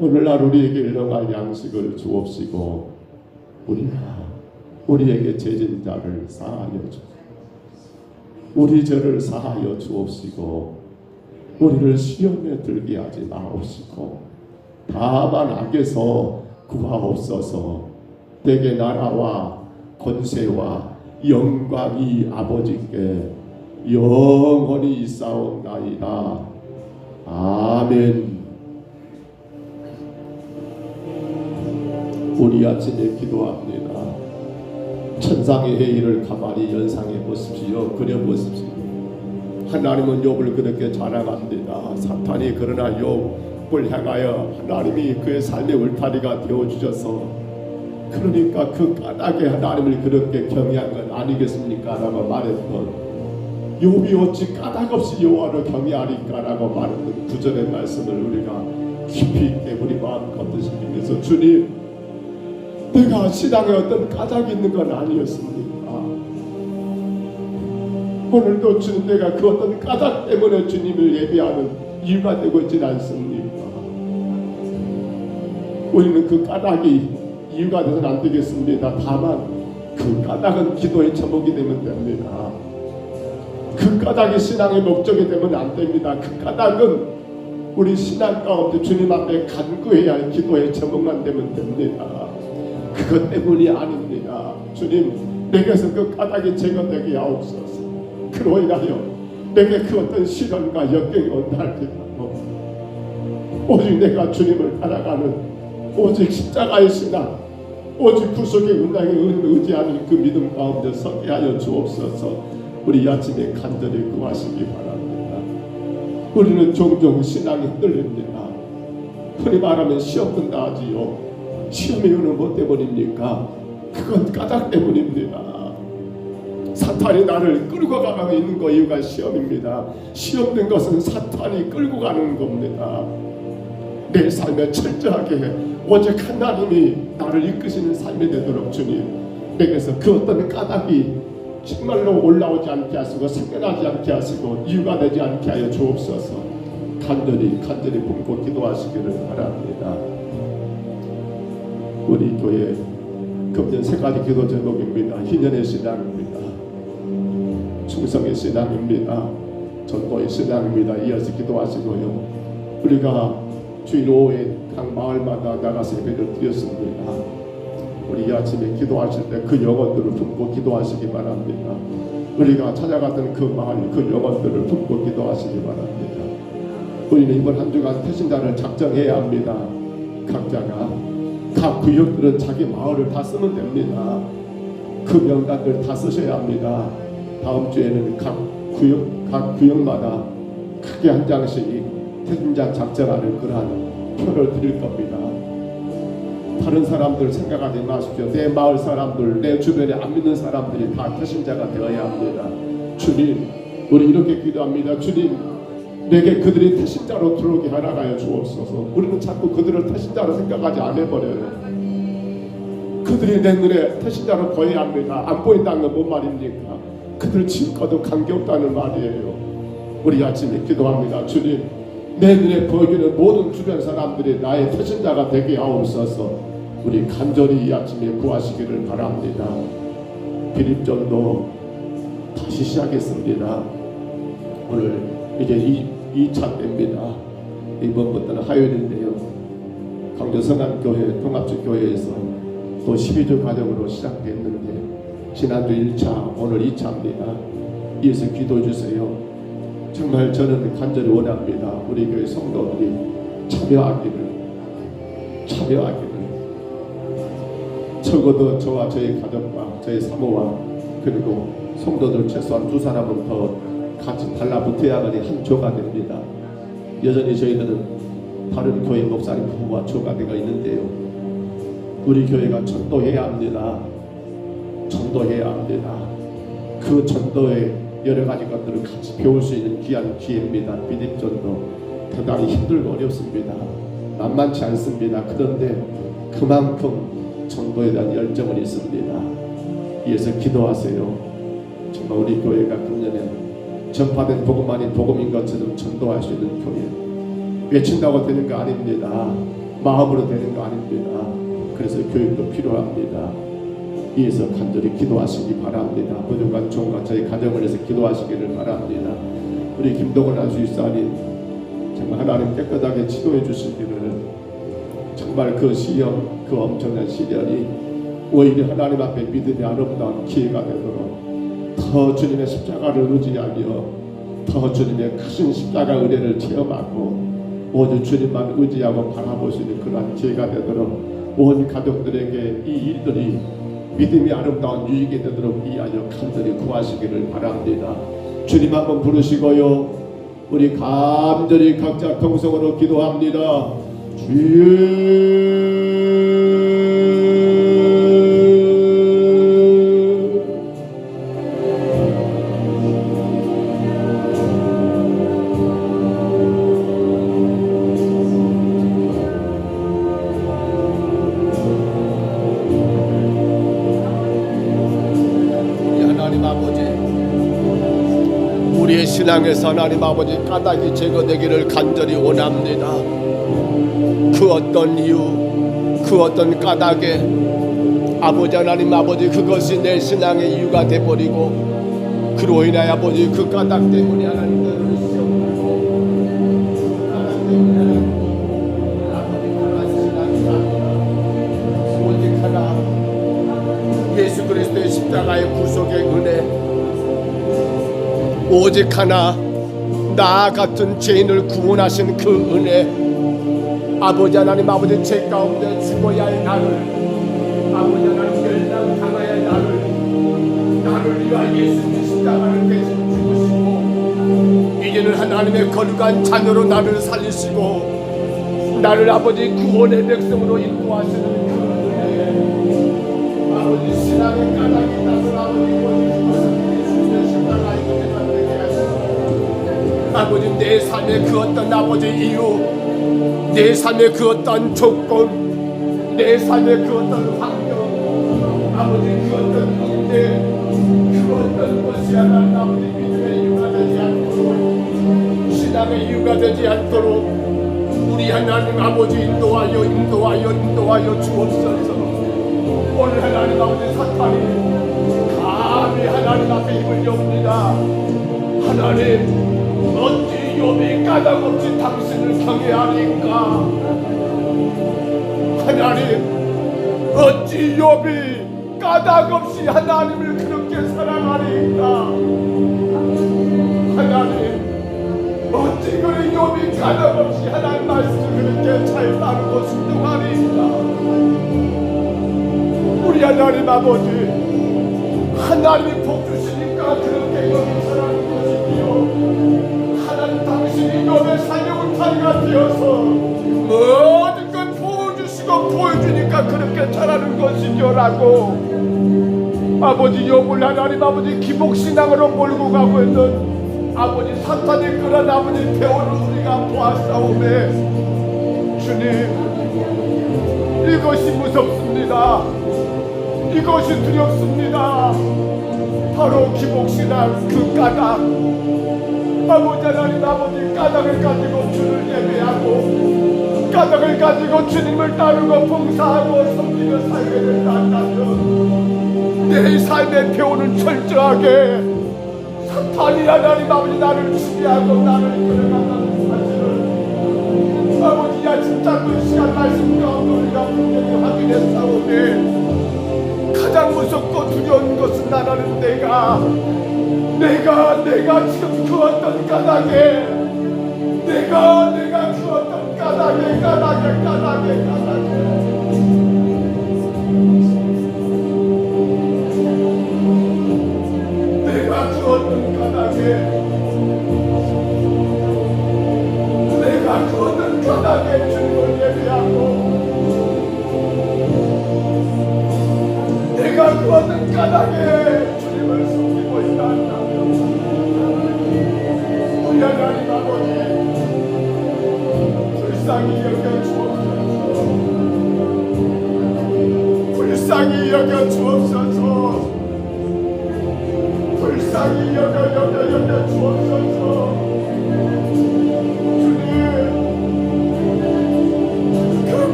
오늘날 우리에게 일용할 양식을 주옵시고 우리에게 죄진 자를 사하여 주옵소서. 우리 죄를 사하여 주옵시고 우리를 시험에 들게 하지 마옵시고 다만 악에서 구하옵소서. 대개 나라와 권세와 영광이 아버지께 영원히 있사옵나이다. 아멘. 우리 아침에 기도합니다. 천상의 회의를 가만히 연상해 보십시오. 그려 보십시오. 하나님은 욥을 그렇게 자랑합니다. 사탄이 그러나 욥을 향하여 하나님이 그의 삶의 울타리가 되어주셔서 그러니까 그 까닭에 하나님을 그렇게 경외한 건 아니겠습니까? 라고 말했던 욥이 어찌 까닭 없이 여호와를 경외하리까? 라고 말했던 구절의 말씀을 우리가 깊이 있게 우리 마음 걷으시기 위해서 주님, 내가 신앙에 어떤 까닭이 있는 건 아니었습니까? 오늘도 주님, 내가 그 어떤 까닭 때문에 주님을 예배하는 이유가 되고 있지 않습니까? 우리는 그 까닭이 이유가 되서는 안 되겠습니다. 다만 그 까닭은 기도의 제목이 되면 됩니다. 그 까닭이 신앙의 목적이 되면 안 됩니다. 그 까닭은 우리 신앙 가운데 주님 앞에 간구해야 할 기도의 제목만 되면 됩니다. 그것 때문이 아닙니다. 주님, 내게서 그 까닭이 제거되게 하옵소서. 그로 인하여 내게 그 어떤 시련과 역경이 온다 할지라도 오직 내가 주님을 따라가는 오직 십자가의 신앙, 오직 구속의 은혜에 의지하는 그 믿음 가운데 서게 하여 주옵소서. 우리 아침에 간절히 구하시기 바랍니다. 우리는 종종 신앙이 흔들립니다. 흔히 말하면 시험 든다 하지요. 시험의 이유는 뭐 때문입니까? 그건 까닭 때문입니다. 사탄이 나를 끌고 가고 있는 거 이유가 시험입니다. 시험 된 것은 사탄이 끌고 가는 겁니다. 내 삶에 철저하게 오직 하나님이 나를 이끄시는 삶이 되도록 주님, 내게서 그 어떤 까닭이 정말로 올라오지 않게 하시고 생겨나지 않게 하시고 이유가 되지 않게 하여 주옵소서. 간절히 품고 기도하시기를 바랍니다. 우리 교회 금년 세 가지 기도 제목입니다. 희년의 신앙입니다. 충성의 신앙입니다. 전도의 신앙입니다. 이어서 기도하시고요. 우리가 주일 오후에 각 마을마다 나가서 예배를 드렸습니다. 우리 아침에 기도하실 때 그 영혼들을 품고 기도하시기 바랍니다. 우리가 찾아갔던 그 마을, 그 영혼들을 품고 기도하시기 바랍니다. 우리는 이번 한 주간 태신자를 작정해야 합니다. 각자가 각 구역들은 자기 마을을 다 쓰면 됩니다. 그 명단들 다 쓰셔야 합니다. 다음 주에는 각 구역마다 크게 한 장씩 태진자 작성하는 그러한 표를 드릴 겁니다. 다른 사람들 생각하지 마십시오. 내 마을 사람들, 내 주변에 안 믿는 사람들이 다 태신자가 되어야 합니다. 주님, 우리 이렇게 기도합니다. 주님, 내게 그들이 태신자로 들어오게 하나가여 주옵소서. 우리는 자꾸 그들을 태신자로 생각하지 않아버려요. 그들이 내 눈에 태신자로 보여야 합니다. 안 보인다는 건 뭔 말입니까? 그들 지금과도 관계없다는 말이에요. 우리 아침에 기도합니다. 주님, 내 눈에 보이는 모든 주변 사람들이 나의 태신자가 되게 하옵소서. 우리 간절히 이 아침에 구하시기를 바랍니다. 비립전도 다시 시작했습니다. 오늘 이제 2차 때입니다. 이번부터는 화요일인데요. 광주 성안교회 통합주교회에서 또 12주 과정으로 시작됐는데 지난주 1차, 오늘 2차입니다. 이어서 기도해 주세요. 정말 저는 간절히 원합니다. 우리 교회 성도들이 참여하기를. 적어도 저와 저희 가족과 저희 사모와 그리고 성도들 최소한 2사람은 더 같이 달라붙어야만이 한 조가 됩니다. 여전히 저희들은 다른 교회 목사님 부부와 조가 되어 있는데요. 우리 교회가 전도해야 합니다. 그 전도의 여러 가지 것들을 같이 배울 수 있는 귀한 기회입니다. 비립전도 대단히 힘들고 어렵습니다. 만만치 않습니다. 그런데 그만큼 전도에 대한 열정은 있습니다. 이어서 기도하세요. 정말 우리 교회가 금년에 전파된 복음만이 복음인 것처럼 전도할 수 있는 교회. 외친다고 되는 거 아닙니다. 마음으로 되는 거 아닙니다. 그래서 교육도 필요합니다. 이어서 간절히 기도하시기 바랍니다. 부족한 종과 저희 가정을 위해서 기도하시기를 바랍니다. 우리 김동원 안수집사님 정말 하나님 깨끗하게 지도해 주시기를. 정말 그 시험, 그 엄청난 시련이 오히려 하나님 앞에 믿음의 아름다운 기회가 되도록 더 주님의 십자가를 의지하며 더 주님의 크신 십자가 은혜를 체험하고 오직 주님만 의지하고 바라볼 수 있는 그러한 기회가 되도록 온 가족들에게 이 일들이 믿음이 아름다운 유익이 되도록 이하여 간절히 구하시기를 바랍니다. 주님 한번 부르시고요. 우리 간절히 각자 통성으로 기도합니다. 주여. 우리의 신앙에서 하나님 아버지 까닭이 제거되기를 간절히 원합니다. 그 어떤 이유, 그 어떤 까닭에 아버지 하나님 아버지 그것이 내 신앙의 이유가 돼버리고 그로 인하여 아버지 그 까닭 때문에 하나님 나를 시험하고 그 까닭 때문에 아버지 신앙이 오직 하나 예수 그리스도의 십자가의 구속의 은혜 오직 하나 나 같은 죄인을 구원하신 그 은혜 아버지 하나님 아버지 죄 가운데 죽어야 할 나를 아버지 하나님 멸망당해야 할 나를 위하여 예수님의 십자가를 대신 죽으시고 이제는 하나님의 거룩한 자녀로 나를 살리시고 나를 아버지 구원의 백성으로 인도하시는 그 은혜 아버지 신앙의 까닭이 나를 아버지 예수님의 십자가의 은혜가 되게 하시고 아버지 내 삶의 그 어떤 아버지 이유 내 삶의 그 어떤 조건 내 삶의 그 어떤 환경 아버지 그 어떤 문제 그 어떤 것이 하나님 아버지 믿음의 이유가 되지 않도록 신앙의 이유가 되지 않도록 우리 하나님 아버지 인도하여 주옵소서. 오늘 하나님 아버지 사탄이 감히 하나님 앞에 힘을 줍니다. 하나님 어찌 욥이 까닭없이 당신을 경외하니까 하나님 어찌 욥이 까닭없이 하나님을 그렇게 사랑하니까 하나님 어찌 그리 욥이 까닭없이 하나님 말씀을 그렇게 잘 따르고 순종하니까 우리 하나님 아버지 하나님이 복 주시니까 그렇게 여기 살아가는 것이지요. 하나님 당신이 너의 삶의 울타리가 되어서 모든 걸 보여주시고 보여주니까 그렇게 잘하는 것이죠라고. 아버지 여불 하나님 아버지 기복신앙으로 몰고 가고 있는 아버지 사탄의 그런 아버지 배우를 우리가 보았사오매 주님 이것이 무섭습니다. 이것이 두렵습니다. 바로 기복신앙 그 까닭 아버지 하나님 아버지 까닭을 가지고 주를 예배하고 까닭을 가지고 주님을 따르고 봉사하고 섬기며 살게 된다면 내 삶의 표현은 철저하게 사탄이 하나님 아버지 나를 지배하고 나를 끌어간다는 사실을 아버지 야심 짧은 시간 말씀 가운데 우리가 분명히 확인했사오니 가장 무섭고 두려운 것은 나라는 내가 지금 그 어떤 까닭에 내가 그 어떤 까닭에 주님을 예배하고 내가 그 어떤 까닭에 주님을 섬기고 있다 한다면 우리 하나님 아버지 불쌍히 여겨주옵소서. 불쌍히 여겨주옵소서. 불쌍히 여겨주옵소서.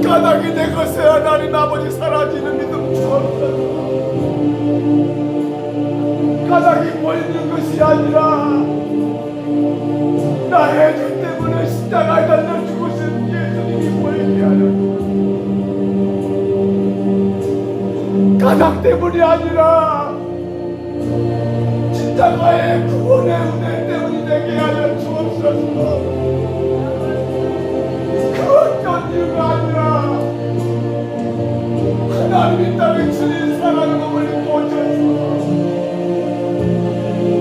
까닭이 내 것에 하나님 아버지 사라지는 믿음 주옵소서. 까닭이 보이는 것이 아니라 나의 죄 때문에 십자가에 달려 죽으신 예수님이 보이게 하는 까닭 때문이 아니라 십자가의 구원의 은혜 때문이 되게 하여 주옵소서. 어떤 이유가 아니라 하나님이 땅에 주님 사랑하는 몸을 보셔서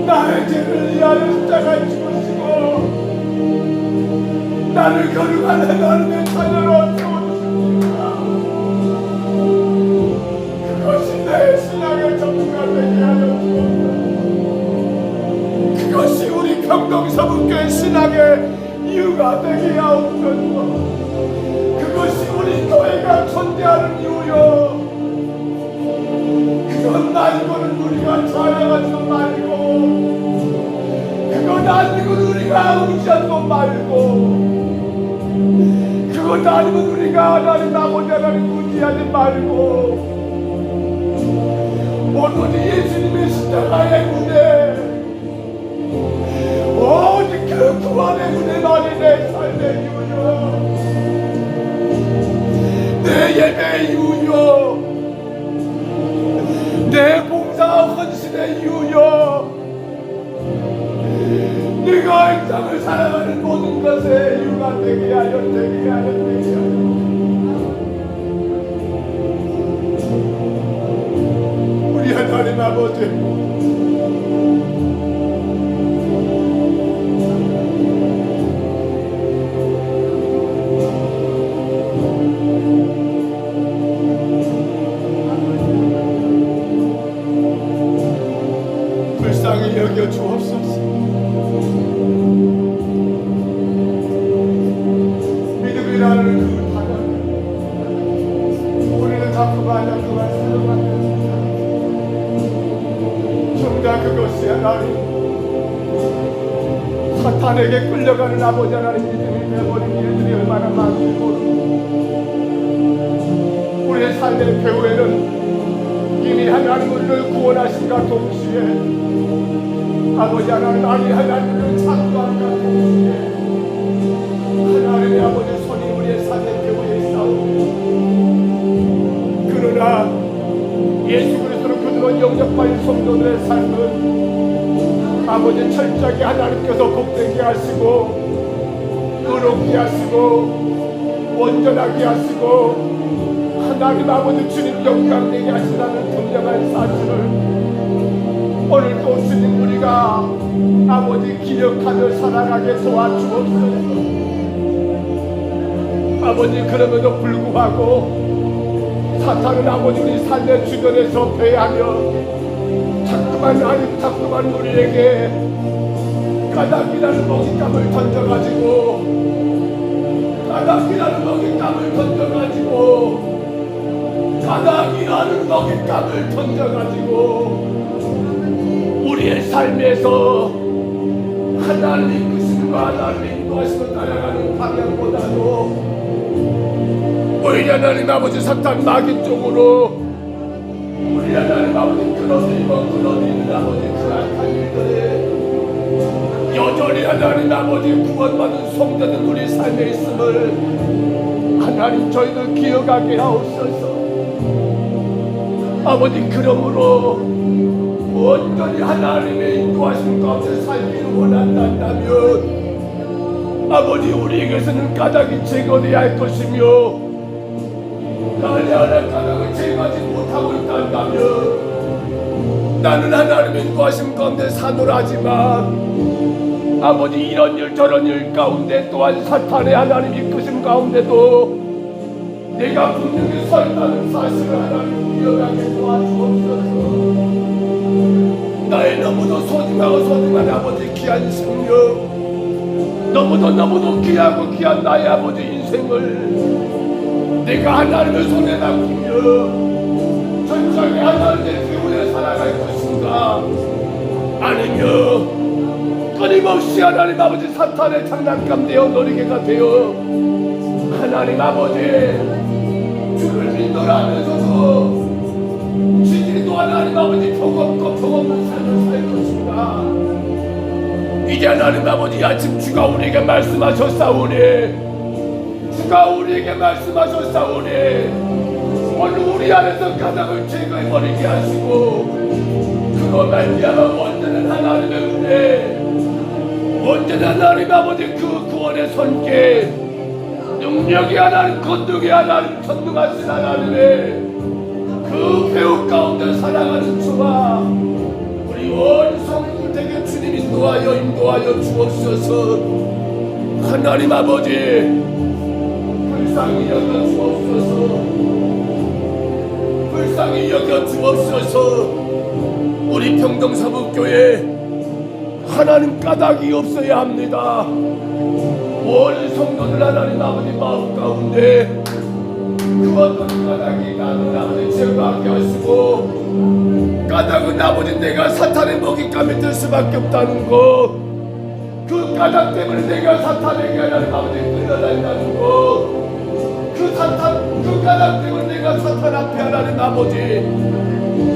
나의 죄를 위하여 십자가에 죽으시고 나를 거룩한 하나님의 자녀로 세워주십니다. 그것이 내 신앙의 전부가 되게 하여 주옵소서. 그것이 우리 평동서북교의 신앙의 이유가 되게 하옵소서. 그것이 우리 교회가 존재하는 이유요. 그것 말고는 우리가 자랑하지도 말고 그것 아니면 우리가 의지하지도 말고 그것 아니면 우리가 하나님 아버지 하나님 의지하지 말고 오늘 예수님의 십자가의 은혜 오직 그 구원의 은혜만이 내 삶의 이유요. 내 예배의 이유요. 내 봉사와 헌신의 이유요. 네가 이 땅을 살아가는 모든 것의 이유가 되게 하여 우리 하나님 아버지 불쌍히 여겨 주옵소서. 믿음이라는 그 단어 우리는 다 그만 사용하는 정작 그것이 하나님 사탄에게 끌려가는 아버지 하나님 믿음이 되어버린 일들이 얼마나 많은지 모릅니다. 우리의 삶의 배후에는 이미 하나님 우리를 구원하신과 동시에 아버지 하나님 아니 하나님을 창조한과 동시에 하나님의 아버지 손이 우리의 삶의 배후에 있사오며 그러나 예수 그리스도로 그들은 영접받은 성도들의 삶은 아버지 철저하게 하나님께서 복되게 하시고 의롭게 하시고 온전하게 하시고 하나님 아버지 주님 영광되게 하시다는 분명한 사실을 오늘도 주님 우리가 아버지 기억하며 살아가게 도와주옵소서. 아버지 그럼에도 불구하고 사탄은 아버지 우리 삶의 주변에서 배하며 자꾸만 우리에게 까닭이라는 먹잇감을 던져가지고 우리의 삶에서 하나님의 뜻과 하나님의 인도하심을 따라가는 방향보다도 오히려 하나님 아버지 사탄 마귀 쪽으로 우리 하나님 아버지 끌어들이는 아버지 그 악한 일들에 여전히 하나님 아버지 구원받은 성도는 우리 삶에 있음을 하나님 저희들 기억하게 하옵소서. 아버지 그러므로 온전히 하나님의 인도하심 가운데 살기를 원한다면 아버지 우리에게서는 까닭이 제거되어야 할 것이며 만약 까닭을 제거하지 못하고 있다면 나는 하나님의 인도하심 가운데 사노라지만 아버지 이런 일 저런 일 가운데 또한 사탄의 하나님의 이끄심 가운데도 내가 분명히 서 있다는 사실을 하나님 기억하게 도와주옵소서. 나의 너무도 소중한 아버지 귀한 생명, 너무도 귀하고 귀한 나의 아버지 인생을 내가 하나님의 손에 맡기며 천천히 하나님의 기운에 살아갈 것인가, 아니며 끊임없이 하나님 아버지 사탄의 장난감 되어 놀이개가 되어 하나님 아버지 주를 믿노라면서도 지지도 하나님 아버지 복없는 삶을 살 것인가. 이제 하나님 아버지 아침 주가 우리에게 말씀하셨사오니 오늘 우리 안에서 가닥을 제거해버리게 하시고 그로 말미암아 온전한 하나님의 은혜, 온전한 하나님 아버지 그 구원의 손길, 능력이 하나님, 권능이 하나님, 전능하신 하나님의 그 배우 가운데 살아가는 저와 우리 온 성도들에게 주님 인도하여 주옵소서. 하나님 아버지 불쌍히 여겨 주옵소서. 우리 평동사북교회 하나님 까닭이 없어야 합니다. 온 성도들 하나님 아버지 마음 가운데 그 어떤 까닭이 나는 아버지 제거하게 하시고, 까닭은 아버지 내가 사탄의 먹잇감이 될 수밖에 없다는 것, 그 까닭 때문에 내가 사탄에게 하나님 아버지 끌려다닌다는 것, 그 까닭 때문에 내가 사탄 앞에 하나님 아버지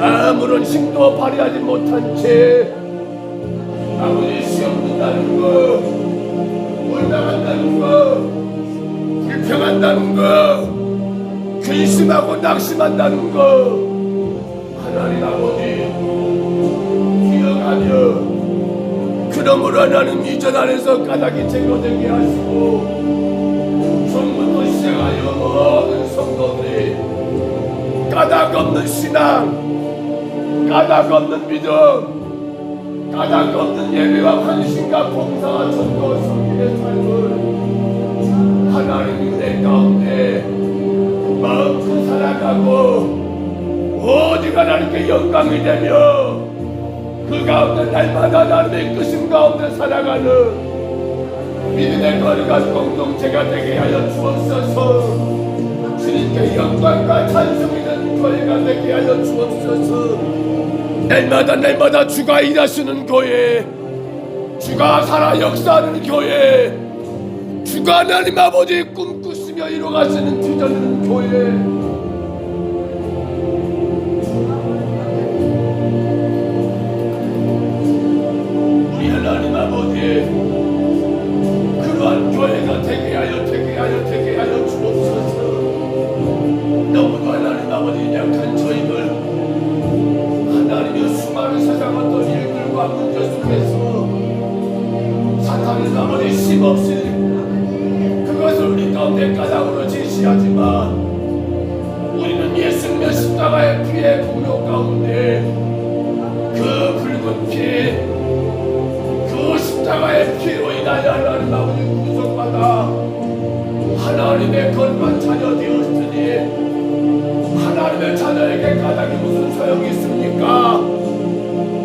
아무런 힘도 발휘하지 못한 채 아버지 시험 듣는다는 것, 올라간다는 것, 불평한다는 것, 근심하고 낙심한다는 것, 하나님 아버지 기억하며 그러므로 하나님 이전 안에서 까닭이 제거되게 하시고 처음부터 시작하여 모든 성도들이 까닭 없는 신앙, 까닭 없는 믿음, 까닭 없는 예배와 환신과 봉사와 전도 성길의 삶을 하나님 은혜 가운데 마음껏 살아가고 오직 하나님께 영광이 되며 그 가운데 날마다 하나님의 이끄심 가운데 살아가는 믿음의 거룩한 공동체가 되게 하여 주옵소서. 주님께 영광과 찬송이 되는 교회가 되게 하여 주옵소서. 날마다 주가 일하시는 교회, 주가 살아 역사하는 교회, 주가 하나님 아버지 꿈꾸시며 이루어가시는 비전하는 교회, 우리 하나님 아버지 그러한 교회가 되게 하여 주옵소서. 너무도 하나님 아버지 약한 저희들 하나님의 수많은 세상 어떤 일들과 문제 속에서 사탄은 아무리 힘없이 그것을 우리 가운데 까닭으로 제시하지만 우리는 예수님의 십자가의 피의 공로 가운데 그 붉은 십자가의 피로 인하여 하나님 아버지 구속받아 하나님의 거룩한 자녀 되었으니 하나님의 자녀에게 까닭이 무슨 소용이 있습니까?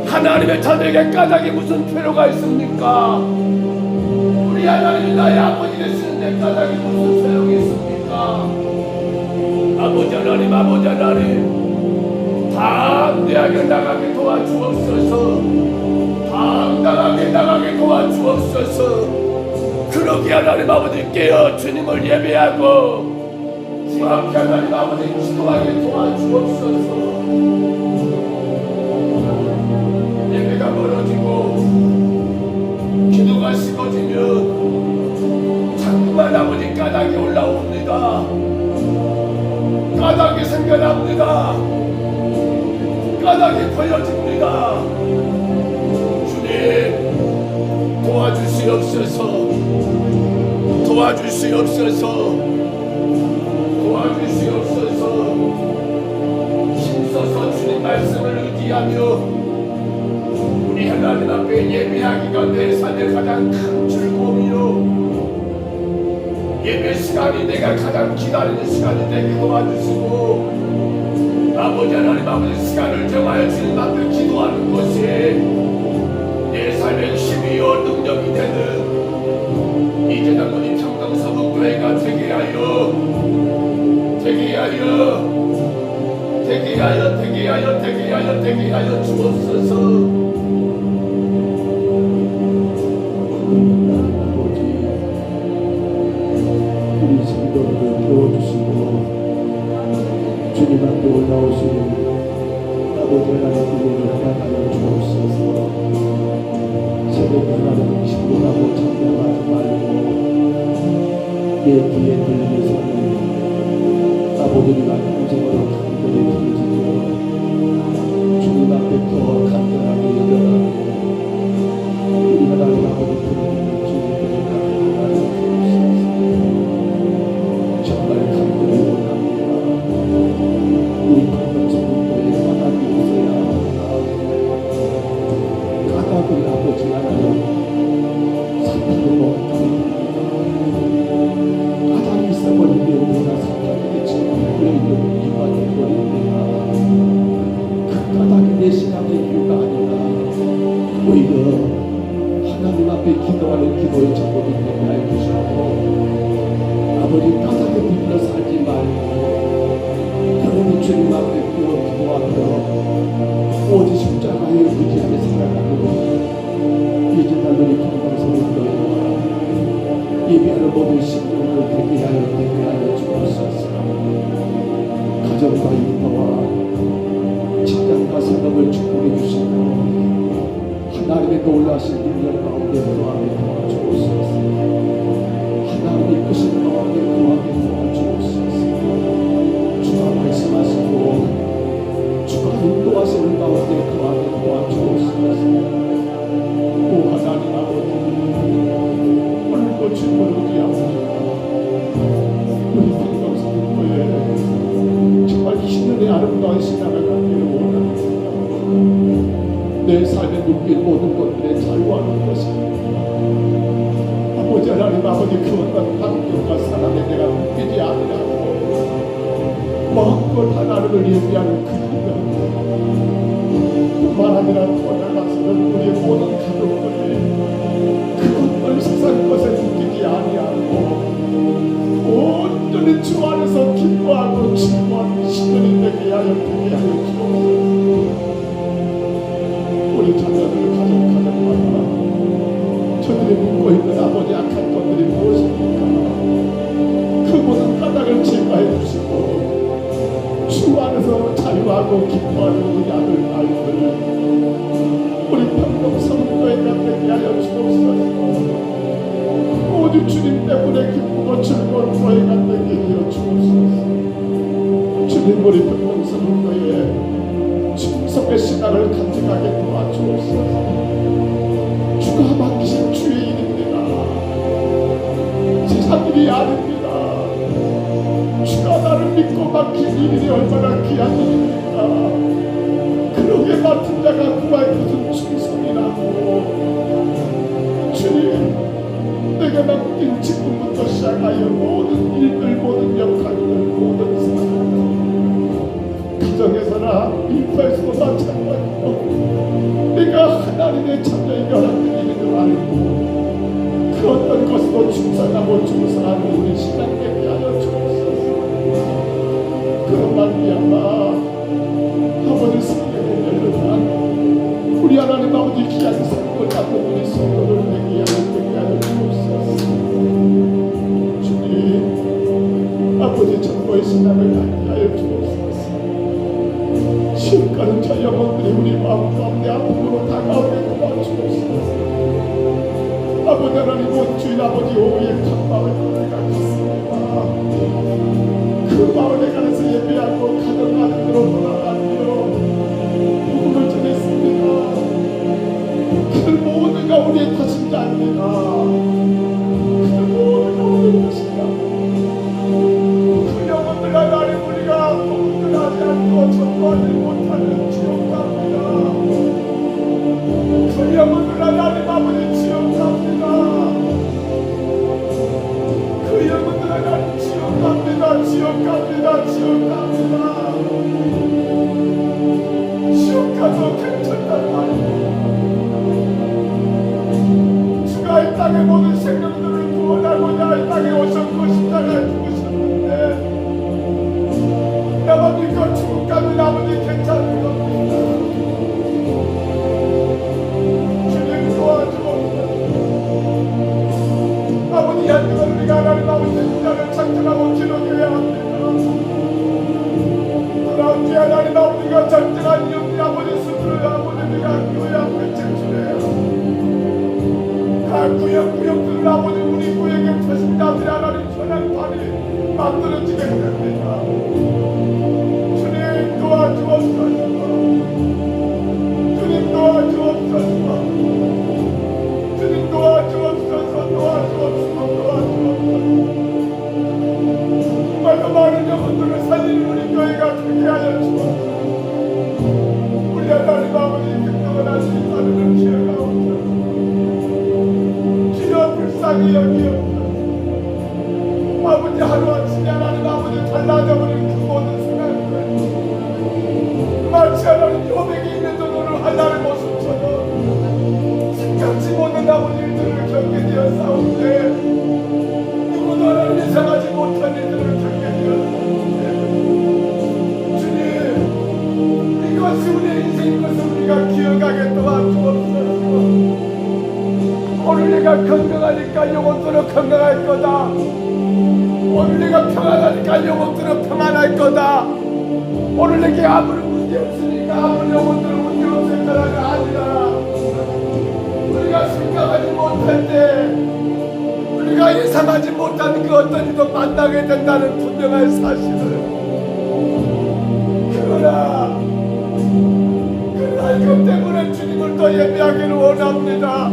하나님의 자녀에게 까닭이 무슨 필요가 있습니까? 우리 하나님이 나의 아버지 되시는데 까닭이 무슨 소용이 있습니까? 아버지 하나님, 아버지 하나님, 당대하게 나가게 도와주옵소서. 당당하게 나가게 도와주옵소서. 그러게 하나님 아버지 깨어 주님을 예배하고 주 앞에 하나님 아버지 기도하게 도와주옵소서. 예배가 멀어지고 기도가 식어지면 자꾸만 아버지 까닭이 올라옵니다. 까닭이 생겨납니다. 까닭이 걸려집니다. 주님 도와주시옵소서. 도와주시옵소서. 도와주시옵소서. 힘써서 주님 말씀을 의지하며 우리 하나님 앞에 예배하기가 내 삶의 가장 큰 즐거움이요 예배 시간이 내가 가장 기다리는 시간이 되게 도와주시고 아버지 하나님 아버지 시간을 정하여 주님 앞에 기도하는 것이 내 삶의 힘이요 능력이 되는 이재장군이 평등서북교회가 되게 하여 주옵소서. 우리 성도들을 도와주시고 주님 앞에 올라오시는 아버지 하나님 기도를 허락하여 주옵소서. 새벽 하나님 신고하고 찬양하지 말고 내 뒤에 들리서는 아버지가 공생으로 간절히 부르짖어 주님 앞에 더 간절하게 일어나고 우리 하나님 아버지 부르짖는 주님께 하나님 주옵소서. 정말 간절히 원합니다. 우리 평등성도에 까닭이 있어야 합니다. 까닭을 아버지 하나님 사탄을 먹습니다. 까닭이 있어버리면 우리가 사탄에게 지금에 있는 이유가 되어버립니다. 그 까닭이 내 신앙의 이유가 아니라 오히려 하나님 앞에 기도하는 기도의 제목이 되게 해주시고 아버지 까닭에 붙들어 살지 말고 그러니 주님 앞에 기도하며 오직 십자가에 의지하며 살아가는 이제 달들이 평강성을 너희와 예배하는 모든 신령을 대기하여 주옵소서. 가정과 일터와 직장과 산업을 축복해 주시고 하나님의 놀라신 능력 가운데 거하게 도와주옵소서. 하나님의 이끄신 가운데 거하게 도와주옵소서. 주가 말씀하시고 주가 인도하시는 가운데 거하게 도와주옵소서. 오 하나님 아버지 오늘도 주님을 의지합니다. 우리 평강성교회 정말 힘든의 아름다운 신앙을 갖기를 원합니다. 내 삶에 묶인 모든 것들에 자유하는 것입니다. 아버지 하나님 아버지 그 어떤 환경과 사람에 내가 묶이지 아니하고 마음껏 하나님을 예배하는 그 힘을 뿐만 아니라 더 나아가서는 우리의 모든 가족들이 그것들 세상 것에 묶이지 아니하고 온전히 주 안에서 기뻐하고 즐거워하는 신들이 되게 하여 주옵소서. 우리 자녀들 가정마다 저들이 묻고 있는 아버지 악한 것들이 무엇입니까? 그 모든 까닭을 제거해 주시고 주 안에서 자유하고 기뻐하는 우리 아들 딸들 우리 평등성도회가 되게 하여 주옵소서. 오직 주님 때문에 기쁘고 즐거운 교회가 되게 하여 주옵소서. 주님 우리 평등성도회에 충성의 신앙을 간직하게 도와주옵소서. 주가 맡기신 주의 일입니다. 세상 일이 아닙니다. 주가 나를 믿고 맡긴 일이 얼마나 귀한 일입니까? 그러게 맡은 자가 구할 것은 충성이라고 주님 우리에게 맡긴 직분부터 시작하여 모든 일들, 모든 역할들, 모든 생활, 가정에서나 일터에서도 마찬가지로 내가 하나님의 자녀에게 허락된 줄 알고 그 어떤 것으로 충성하고 충성하는 우리 신앙 되게 하여 주옵소서. 그런 말미암아 아버지 성령의 열려난 우리 하나님 아버지 귀한 삶을 갖는 우리 성도를 되게 하여 주옵소서. 주님 아버지 전부의 신앙을 갖게 하여 주옵소서. 지금까지 저 영혼들이 우리 마음 가운데 아픔으로 다가오게 도와주옵소서. 아버지 하나님 주인 아버지 오후에 각 마을에 갔습니다. 그 마을에 가서 예배하고 가정 가정으로 돌아가며 복음을 전했습니다. 그들 모두가 우리의 탓인지 압니다. 그들 모두가 우리의 탓이다. 그 영혼들 하나님 우리가 복음을 하지 않고 전도하지 못하는 지옥 갑니다. 그 영혼들 하나님 아버지 지옥 갑니다. 그 영혼들 하나님 지옥 갑니다. 지옥 갑니다. 지옥 갑니다. 지옥 가서 괜찮단 말이에요. 주가 이 땅의 모든 생명들을 구원하고자 이 땅에 오셨고 십자가에 죽으셨는데 나만 믿고 죽음 가면 아버지 괜찮은 겁니다. 주님 도와주옵소서. 아버지 한동안 우리가 하나님 아버지 인자를 작정하고 기록해야 합니다. 돌아온 뒤에 하나님 아버지가 작정한 영리 아버지 수술을 아버지 우리가 교회 앞에 제출해요. 각 구역구역들을 아버지 우리 구역의 태신자들이 하나님 선한 판이 만들어지게 됩니다. 주님 도와주옵소서. 주님 도와주옵소서. 주님 도와주옵소서. 정말로 많은 영혼들을 살리는 우리 교회가 되게 하여 주옵소서. 우리 하나님 아버지 그동안 하신 사람을 기억하옵소서. 주여 불쌍히 여기옵소서. 아버지 하루아침에 하나님 아버지 달라져버린 그 모든 순간들 마치 하나님 요백이 있는 돈으로 하나님 모습처럼 생각지 못한 아버지 일들을 겪게 되어 싸운데 누구도 하나님 예상하지 못한 일들을 겪게 되어 싸운데 주님 이것이 우리의 인생인 것을 우리가 기억하게 도와주옵소서. 오늘 내가 건강하니까 영혼들은 건강할 거다. 오늘 내가 평안하니까 영혼들은 평안할 거다. 오늘 내게 아무런 문제 없으니까 아무런 영혼들은 문제 없을 거라가 아니라 우리가 생각하지 못할 때 우리가 예상하지 못한 그 어떤 일도 만나게 된다는 분명한 사실을 그러나 이것 때문에 주님을 더 예배하기를 원합니다.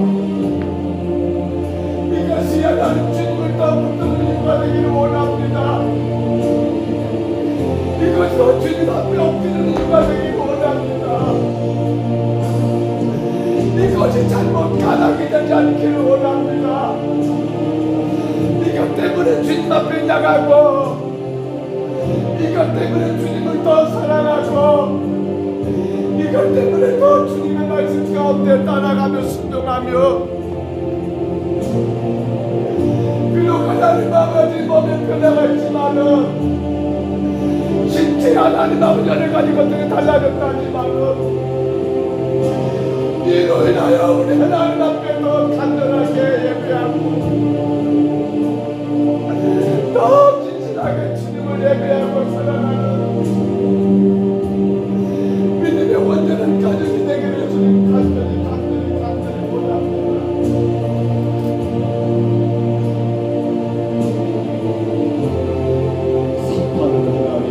이것이 하나님 주님을 더 붙드는 이유가 되기를 원합니다. 이것이 주님 앞에 엎드리는 이유가 되기를 원합니다. 이것이 잘못 가닥이 되지 않기를 원합니다. 이것 때문에 주님 앞에 나가고 이것 때문에 주님을 더 사랑하고 이것 때문에 더 주님의 말씀 가운데 따라가며 순종하며 비록 하나님 아버지 몸에 변화가 있지만은 신체 하나님 아버지 여러 가지 것들이 달라졌다지만은 이로 인하여 우리 하나님 앞에 더 간절하게 예배하고 더 진실하게 주님을 예배하고 사랑하는 믿음의 온전한 가정이 되기를 주님 간절히 원합니다. 사탄은 하나님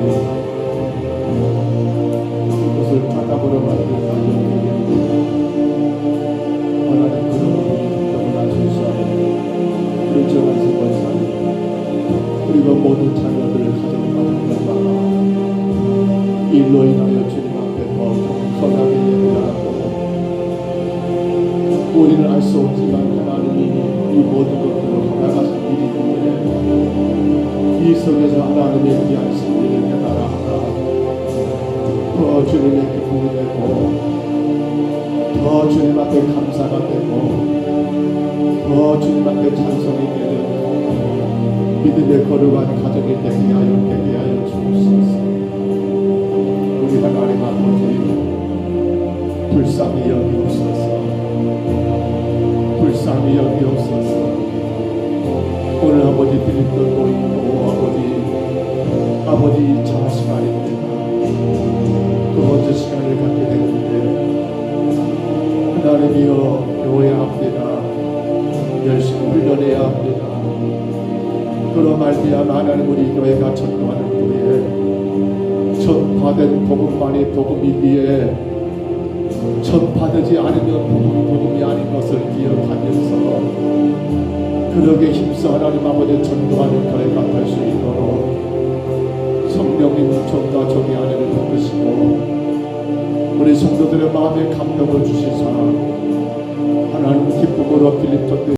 이것을 바닥으로 만든 가정에게 하나님 그런 분이 너무나 죄수하고 우리 정한 생활 사는 우리가 모든 자녀들 가정과 장가가 일로 인하여 주님 앞에 더 겸손하게 예배하고 우리는 알 수 없지만 하나님이 이 모든 것들을 주님 앞에 감사가 되고 더 주님 앞에 찬송이 되는 믿음의 거룩한 가정이 되게 하여 주옵소서. 우리 하나님 아버지 불쌍히 여기옵소서. 불쌍히 여기옵소서. 오늘 아버지 드렸던 노인도 아버지 저 시간입니다. 두 번째 시간을 갖게 되는데 하나님이여 배워야 합니다. 열심히 훈련해야 합니다. 그로 말미암아 하나님 우리 교회가 전도하는 후에 전파된 복음만이 복음이기에 전파되지 않으면 복음이 아닌 것을 기억하면서 그러게 힘써 하나님 아버지 전도하는 교회가 될 수 있도록 성령님 좀더 저기 안에를 붙드시고 우리 성도들의 마음에 감동을 주시사 하나님 기쁨으로 빌립